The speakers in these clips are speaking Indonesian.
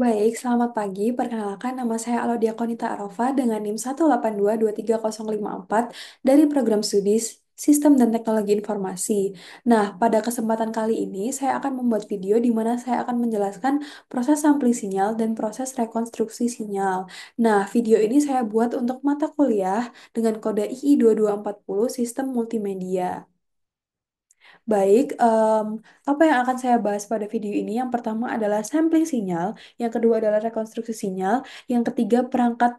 Baik, selamat pagi. Perkenalkan, nama saya Audia Konita Arova dengan NIM 182230554 dari program studi Sistem dan Teknologi Informasi. Nah, pada kesempatan kali ini saya akan membuat video di mana saya akan menjelaskan proses sampling sinyal dan proses rekonstruksi sinyal. Nah, video ini saya buat untuk mata kuliah dengan kode II 2240 Sistem Multimedia. Baik, apa yang akan saya bahas pada video ini? Yang pertama adalah sampling sinyal, yang kedua adalah rekonstruksi sinyal, yang ketiga perangkat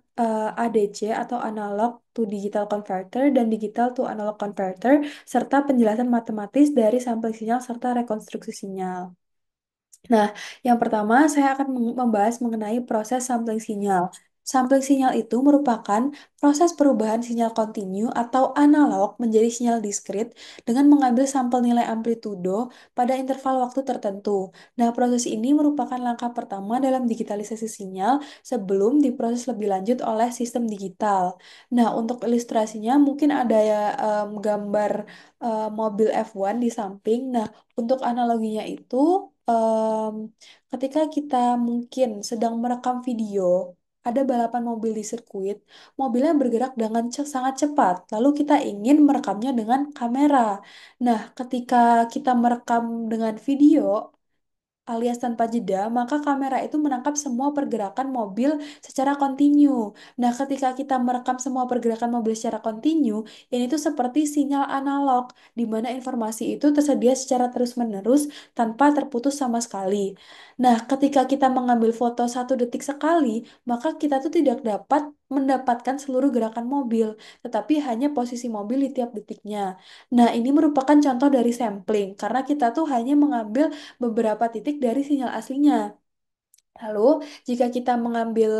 ADC atau analog to digital converter dan digital to analog converter, serta penjelasan matematis dari sampling sinyal serta rekonstruksi sinyal. Nah, yang pertama saya akan membahas mengenai proses sampling sinyal. Sampling sinyal itu merupakan proses perubahan sinyal kontinu atau analog menjadi sinyal diskrit dengan mengambil sampel nilai amplitudo pada interval waktu tertentu. Nah, proses ini merupakan langkah pertama dalam digitalisasi sinyal sebelum diproses lebih lanjut oleh sistem digital. Nah, untuk ilustrasinya mungkin ada ya gambar mobil F1 di samping. Nah, untuk analoginya itu em, ketika kita mungkin sedang merekam video, ada balapan mobil di sirkuit, mobilnya bergerak dengan sangat cepat, lalu kita ingin merekamnya dengan kamera. Nah, ketika kita merekam dengan video, alias tanpa jeda, maka kamera itu menangkap semua pergerakan mobil secara kontinu. Nah, ketika kita merekam semua pergerakan mobil secara kontinu, ini tuh seperti sinyal analog, di mana informasi itu tersedia secara terus-menerus tanpa terputus sama sekali. Nah, ketika kita mengambil foto 1 detik sekali, maka kita tuh tidak dapat mendapatkan seluruh gerakan mobil, tetapi hanya posisi mobil di tiap detiknya. Nah, ini merupakan contoh dari sampling, karena kita tuh hanya mengambil beberapa titik dari sinyal aslinya. Lalu, jika kita mengambil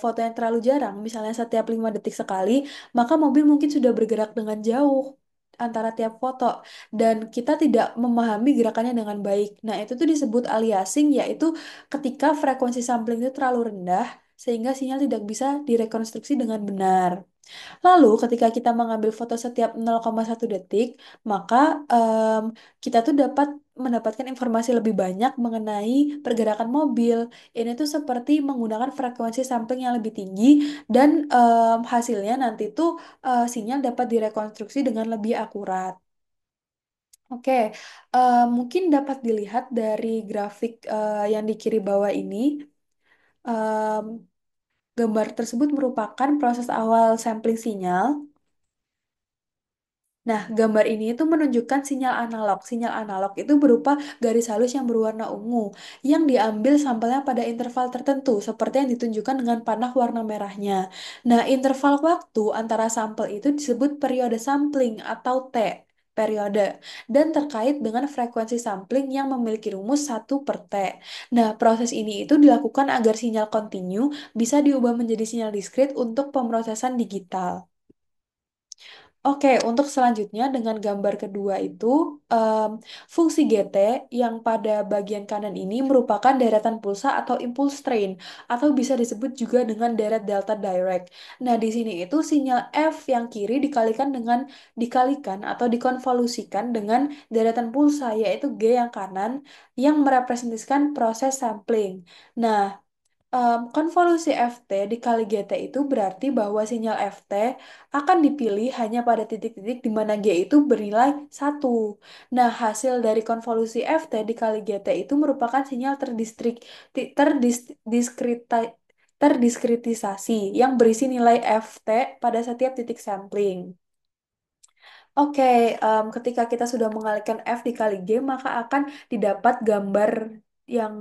foto yang terlalu jarang, misalnya setiap 5 detik sekali, maka mobil mungkin sudah bergerak dengan jauh antara tiap foto dan kita tidak memahami gerakannya dengan baik. Nah, itu tuh disebut aliasing, yaitu ketika frekuensi sampling itu terlalu rendah sehingga sinyal tidak bisa direkonstruksi dengan benar. Lalu, ketika kita mengambil foto setiap 0,1 detik, maka kita tuh dapat mendapatkan informasi lebih banyak mengenai pergerakan mobil. Ini tuh seperti menggunakan frekuensi sampling yang lebih tinggi dan hasilnya nanti tuh sinyal dapat direkonstruksi dengan lebih akurat. Oke, mungkin dapat dilihat dari grafik yang di kiri bawah ini. Em, Gambar tersebut merupakan proses awal sampling sinyal. Nah, gambar ini itu menunjukkan sinyal analog. Sinyal analog itu berupa garis halus yang berwarna ungu, yang diambil sampelnya pada interval tertentu, seperti yang ditunjukkan dengan panah warna merahnya. Nah, interval waktu antara sampel itu disebut periode sampling atau T, periode, dan terkait dengan frekuensi sampling yang memiliki rumus 1/T. Nah, proses ini itu dilakukan agar sinyal kontinu bisa diubah menjadi sinyal diskrit untuk pemrosesan digital. Oke, untuk selanjutnya dengan gambar kedua itu em, fungsi GT yang pada bagian kanan ini merupakan deretan pulsa atau impulse train atau bisa disebut juga dengan deret delta direct. Nah, di sini itu sinyal F yang kiri dikalikan atau dikonvolusikan dengan deretan pulsa yaitu G yang kanan yang merepresentasikan proses sampling. Nah, konvolusi FT dikali GT itu berarti bahwa sinyal FT akan dipilih hanya pada titik-titik di mana G itu bernilai 1. Nah, hasil dari konvolusi FT dikali GT itu merupakan sinyal terdiskritisasi yang berisi nilai FT pada setiap titik sampling. Oke, ketika kita sudah mengalihkan F dikali G, maka akan didapat gambar yang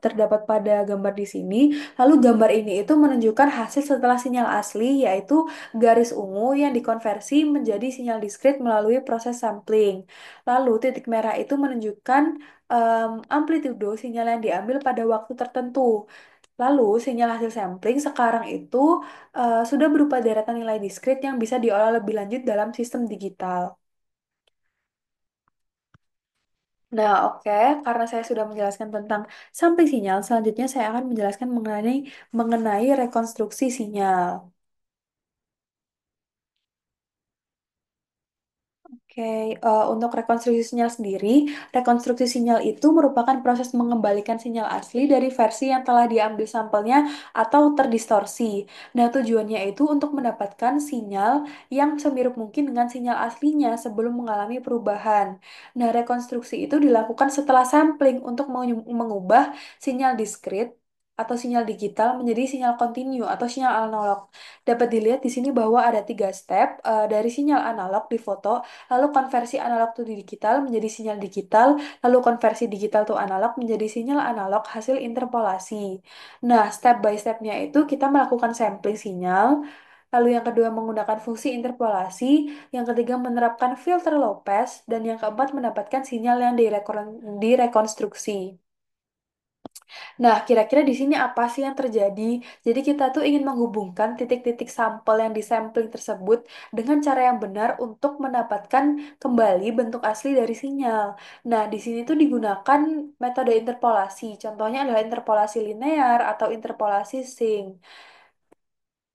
terdapat pada gambar di sini. Lalu gambar ini itu menunjukkan hasil setelah sinyal asli, yaitu garis ungu yang dikonversi menjadi sinyal diskrit melalui proses sampling. Lalu titik merah itu menunjukkan amplitudo sinyal yang diambil pada waktu tertentu. Lalu, sinyal hasil sampling sekarang itu sudah berupa deretan nilai diskrit yang bisa diolah lebih lanjut dalam sistem digital. Nah, oke, karena saya sudah menjelaskan tentang sampling sinyal, selanjutnya saya akan menjelaskan mengenai rekonstruksi sinyal. Oke, untuk rekonstruksi sinyal sendiri, rekonstruksi sinyal itu merupakan proses mengembalikan sinyal asli dari versi yang telah diambil sampelnya atau terdistorsi. Nah, tujuannya itu untuk mendapatkan sinyal yang semirip mungkin dengan sinyal aslinya sebelum mengalami perubahan. Nah, rekonstruksi itu dilakukan setelah sampling untuk mengubah sinyal diskrit atau sinyal digital menjadi sinyal kontinu atau sinyal analog. Dapat dilihat di sini bahwa ada tiga step dari sinyal analog di foto, lalu konversi analog to digital menjadi sinyal digital, lalu konversi digital to analog menjadi sinyal analog hasil interpolasi. Nah, step by stepnya itu kita melakukan sampling sinyal, lalu yang kedua menggunakan fungsi interpolasi, yang ketiga menerapkan filter low pass, dan yang keempat mendapatkan sinyal yang direkonstruksi. Nah, kira-kira di sini apa sih yang terjadi? Jadi kita tuh ingin menghubungkan titik-titik sampel yang disampling tersebut dengan cara yang benar untuk mendapatkan kembali bentuk asli dari sinyal. Nah, di sini tuh digunakan metode interpolasi. Contohnya adalah interpolasi linear atau interpolasi Singh.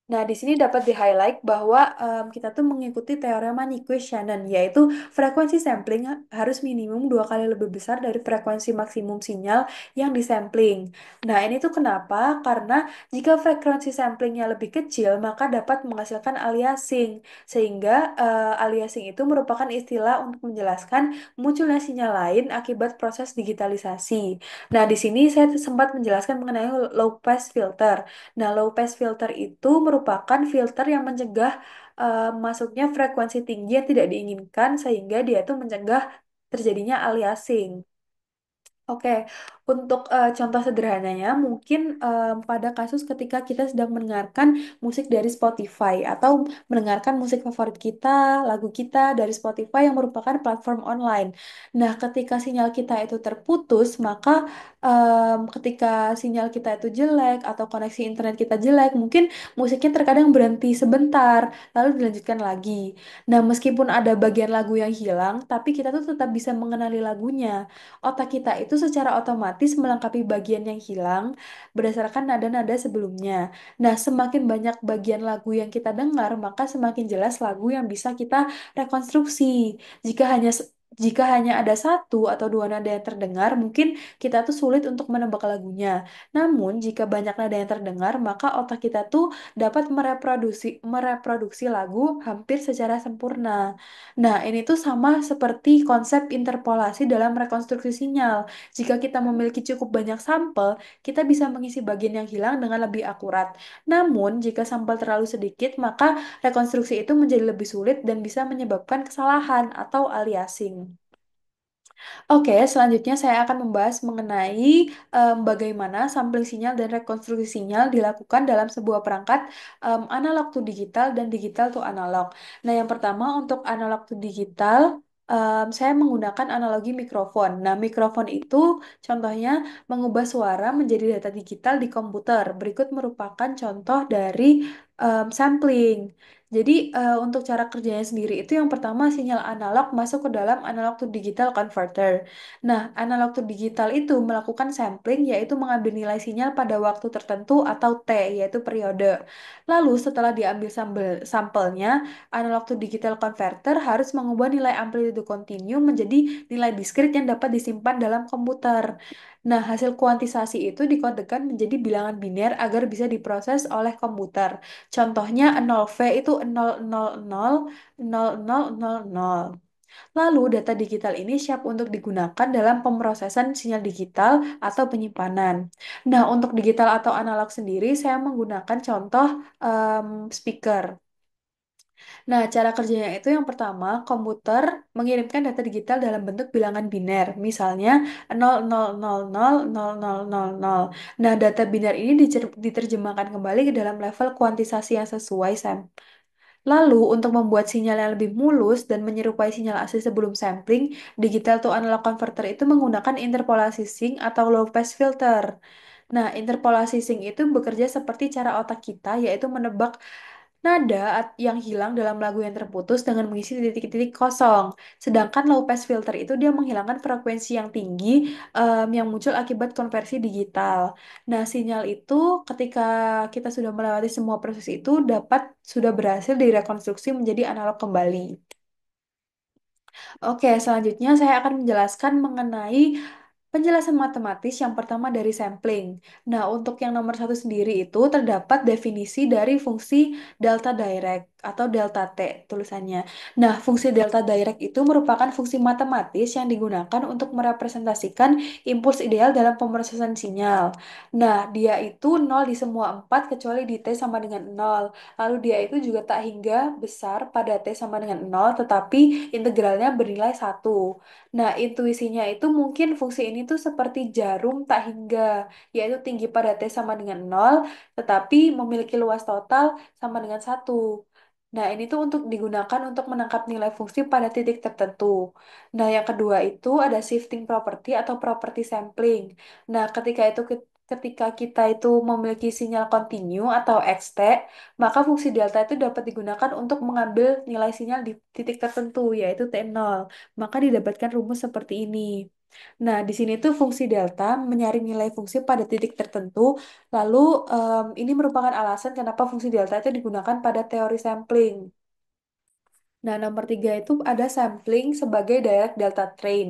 Nah, di sini dapat di-highlight bahwa kita tuh mengikuti teorema Nyquist-Shannon, yaitu frekuensi sampling harus minimum dua kali lebih besar dari frekuensi maksimum sinyal yang disampling. Nah, ini tuh kenapa? Karena jika frekuensi samplingnya lebih kecil, maka dapat menghasilkan aliasing. Sehingga aliasing itu merupakan istilah untuk menjelaskan munculnya sinyal lain akibat proses digitalisasi. Nah, di sini saya sempat menjelaskan mengenai low pass filter. Nah, low pass filter itu merupakan filter yang mencegah masuknya frekuensi tinggi yang tidak diinginkan sehingga dia itu mencegah terjadinya aliasing. Oke, untuk contoh sederhananya, mungkin pada kasus ketika kita sedang mendengarkan musik dari Spotify atau mendengarkan musik favorit kita, lagu kita dari Spotify yang merupakan platform online. Nah, ketika sinyal kita itu terputus, maka ketika sinyal kita itu jelek atau koneksi internet kita jelek, mungkin musiknya terkadang berhenti sebentar, lalu dilanjutkan lagi. Nah, meskipun ada bagian lagu yang hilang, tapi kita tuh tetap bisa mengenali lagunya. Otak kita itu secara otomatis melengkapi bagian yang hilang berdasarkan nada-nada sebelumnya. Nah, semakin banyak bagian lagu yang kita dengar, maka semakin jelas lagu yang bisa kita rekonstruksi. Jika hanya jika hanya ada satu atau dua nada yang terdengar, mungkin kita tuh sulit untuk menebak lagunya. Namun, jika banyak nada yang terdengar, maka otak kita tuh dapat mereproduksi lagu hampir secara sempurna. Nah, ini tuh sama seperti konsep interpolasi dalam rekonstruksi sinyal. Jika kita memiliki cukup banyak sampel, kita bisa mengisi bagian yang hilang dengan lebih akurat. Namun, jika sampel terlalu sedikit, maka rekonstruksi itu menjadi lebih sulit dan bisa menyebabkan kesalahan atau aliasing. Oke, selanjutnya saya akan membahas mengenai bagaimana sampling sinyal dan rekonstruksi sinyal dilakukan dalam sebuah perangkat analog to digital dan digital to analog. Nah, yang pertama untuk analog to digital, saya menggunakan analogi mikrofon. Nah, mikrofon itu contohnya mengubah suara menjadi data digital di komputer. Berikut merupakan contoh dari sampling. Jadi untuk cara kerjanya sendiri itu yang pertama sinyal analog masuk ke dalam analog to digital converter. Nah, analog to digital itu melakukan sampling yaitu mengambil nilai sinyal pada waktu tertentu atau T yaitu periode. Lalu setelah diambil sampelnya, analog to digital converter harus mengubah nilai amplitude kontinu menjadi nilai diskrit yang dapat disimpan dalam komputer. Nah, hasil kuantisasi itu dikodekan menjadi bilangan biner agar bisa diproses oleh komputer. Contohnya 0V itu 0000000. Lalu data digital ini siap untuk digunakan dalam pemrosesan sinyal digital atau penyimpanan. Nah, untuk digital atau analog sendiri saya menggunakan contoh speaker. Nah, cara kerjanya itu yang pertama, komputer mengirimkan data digital dalam bentuk bilangan biner, misalnya 00000000. Nah, data biner ini diterjemahkan kembali ke dalam level kuantisasi yang sesuai, Sam. Lalu, untuk membuat sinyal yang lebih mulus dan menyerupai sinyal asli sebelum sampling, digital to analog converter itu menggunakan interpolasi Singh atau low pass filter. Nah, interpolasi Singh itu bekerja seperti cara otak kita, yaitu menebak nada yang hilang dalam lagu yang terputus dengan mengisi titik-titik kosong. Sedangkan low pass filter itu dia menghilangkan frekuensi yang tinggi yang muncul akibat konversi digital. Nah, sinyal itu ketika kita sudah melewati semua proses itu dapat sudah berhasil direkonstruksi menjadi analog kembali. Oke, selanjutnya saya akan menjelaskan mengenai penjelasan matematis yang pertama dari sampling. Nah, untuk yang nomor satu sendiri itu terdapat definisi dari fungsi delta direct atau delta T tulisannya. Nah, fungsi delta direct itu merupakan fungsi matematis yang digunakan untuk merepresentasikan impuls ideal dalam pemrosesan sinyal. Nah, dia itu nol di semua empat kecuali di T sama dengan nol. Lalu dia itu juga tak hingga besar pada T sama dengan nol, tetapi integralnya bernilai satu. Nah, intuisinya itu mungkin fungsi ini tuh seperti jarum tak hingga, yaitu tinggi pada T sama dengan nol, tetapi memiliki luas total sama dengan satu. Nah, ini tuh untuk digunakan untuk menangkap nilai fungsi pada titik tertentu. Nah, yang kedua itu ada shifting property atau property sampling. Nah, ketika kita itu memiliki sinyal kontinu atau XT, maka fungsi delta itu dapat digunakan untuk mengambil nilai sinyal di titik tertentu, yaitu T0. Maka didapatkan rumus seperti ini. Nah, di sini tuh fungsi delta menyaring nilai fungsi pada titik tertentu. Lalu, ini merupakan alasan kenapa fungsi delta itu digunakan pada teori sampling. Nah, nomor tiga itu ada sampling sebagai direct delta train.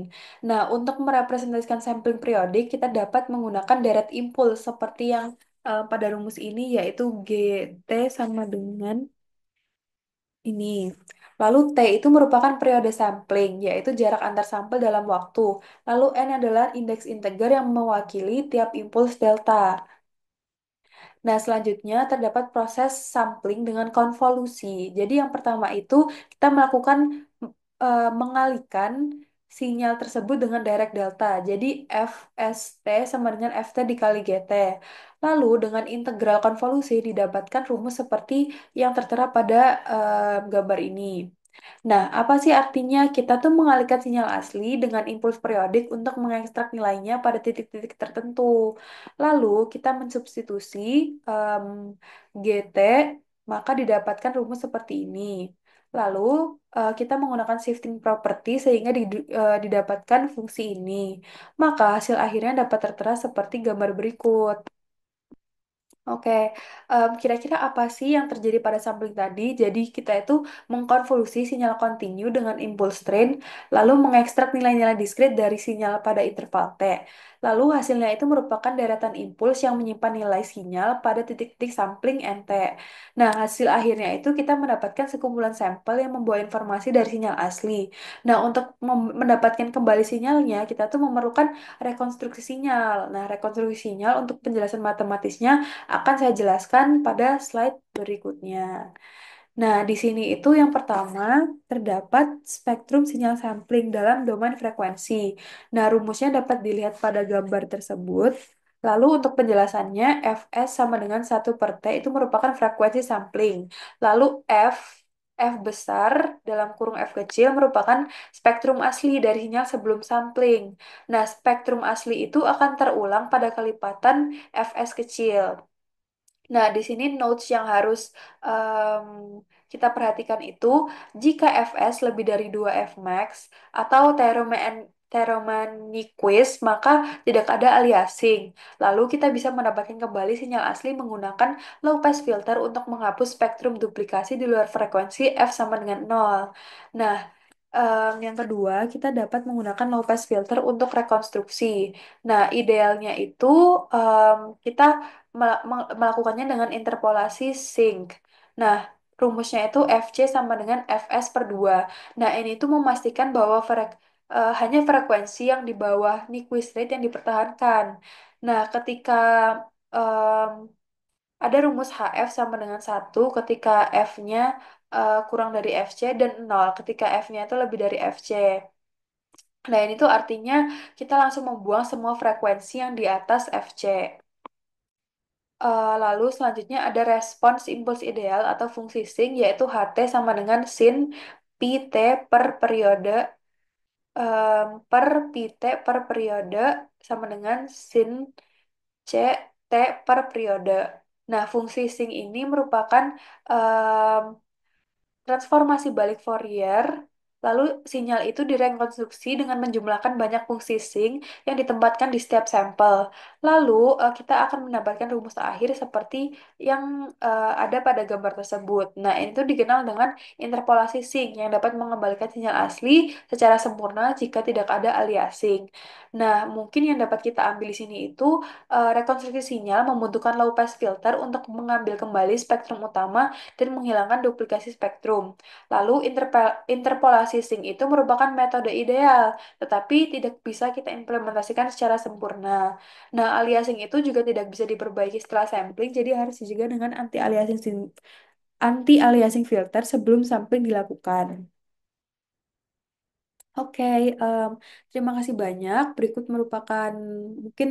Nah, untuk merepresentasikan sampling periodik, kita dapat menggunakan direct impulse seperti yang pada rumus ini, yaitu GT sama dengan ini. Lalu T itu merupakan periode sampling, yaitu jarak antar sampel dalam waktu. Lalu N adalah indeks integer yang mewakili tiap impuls delta. Nah, selanjutnya terdapat proses sampling dengan konvolusi. Jadi yang pertama itu kita melakukan mengalihkan sinyal tersebut dengan direct delta. Jadi FST sama dengan FT dikali GT. Lalu dengan integral konvolusi didapatkan rumus seperti yang tertera pada gambar ini. Nah, apa sih artinya kita tuh mengalihkan sinyal asli dengan impuls periodik untuk mengekstrak nilainya pada titik-titik tertentu. Lalu kita mensubstitusi em, GT, maka didapatkan rumus seperti ini. Lalu kita menggunakan shifting property sehingga didapatkan fungsi ini. Maka hasil akhirnya dapat tertera seperti gambar berikut. Oke, kira-kira apa sih yang terjadi pada sampling tadi? Jadi kita itu mengkonvolusi sinyal kontinu dengan impuls train, lalu mengekstrak nilai-nilai diskrit dari sinyal pada interval T. Lalu hasilnya itu merupakan deretan impuls yang menyimpan nilai sinyal pada titik-titik sampling NT. Nah, hasil akhirnya itu kita mendapatkan sekumpulan sampel yang membawa informasi dari sinyal asli. Nah, untuk mendapatkan kembali sinyalnya, kita tuh memerlukan rekonstruksi sinyal. Nah, rekonstruksi sinyal untuk penjelasan matematisnya akan saya jelaskan pada slide berikutnya. Nah, di sini itu yang pertama terdapat spektrum sinyal sampling dalam domain frekuensi. Nah, rumusnya dapat dilihat pada gambar tersebut. Lalu untuk penjelasannya, Fs sama dengan satu per T itu merupakan frekuensi sampling. Lalu F besar dalam kurung F kecil merupakan spektrum asli dari sinyal sebelum sampling. Nah, spektrum asli itu akan terulang pada kelipatan Fs kecil. Nah, di sini notes yang harus em, kita perhatikan itu, jika Fs lebih dari 2 Fmax atau Theromaniquis, maka tidak ada aliasing. Lalu kita bisa mendapatkan kembali sinyal asli menggunakan low pass filter untuk menghapus spektrum duplikasi di luar frekuensi F sama dengan nol. Nah, yang kedua, kita dapat menggunakan low pass filter untuk rekonstruksi. Nah, idealnya itu kita melakukannya dengan interpolasi sync. Nah, rumusnya itu Fc sama dengan Fs per 2. Nah, ini tuh memastikan bahwa hanya frekuensi yang di bawah Nyquist rate yang dipertahankan. Nah, ketika em, ada rumus HF sama dengan satu ketika F-nya kurang dari Fc dan nol ketika F-nya itu lebih dari Fc. Nah, ini tuh artinya kita langsung membuang semua frekuensi yang di atas Fc. Lalu selanjutnya ada respons impuls ideal atau fungsi sinc yaitu HT sama dengan sin pi t per periode per pi t per periode sama dengan sin c t per periode. Nah, fungsi sinc ini merupakan em, transformasi balik Fourier Lalu sinyal itu direkonstruksi dengan menjumlahkan banyak fungsi sync yang ditempatkan di setiap sampel. Lalu kita akan mendapatkan rumus akhir seperti yang ada pada gambar tersebut. Nah, ini tuh dikenal dengan interpolasi sync yang dapat mengembalikan sinyal asli secara sempurna jika tidak ada aliasing. Nah, mungkin yang dapat kita ambil di sini itu rekonstruksi sinyal membutuhkan low pass filter untuk mengambil kembali spektrum utama dan menghilangkan duplikasi spektrum. Lalu interpolasi sync itu merupakan metode ideal, tetapi tidak bisa kita implementasikan secara sempurna. Nah, aliasing itu juga tidak bisa diperbaiki setelah sampling, jadi harus dijaga dengan anti-aliasing filter sebelum sampling dilakukan. Oke, em, terima kasih banyak. Berikut merupakan mungkin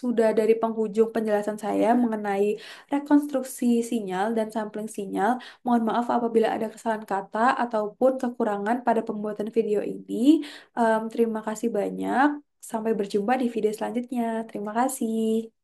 sudah dari penghujung penjelasan saya mengenai rekonstruksi sinyal dan sampling sinyal. Mohon maaf apabila ada kesalahan kata ataupun kekurangan pada pembuatan video ini. Terima kasih banyak. Sampai berjumpa di video selanjutnya. Terima kasih.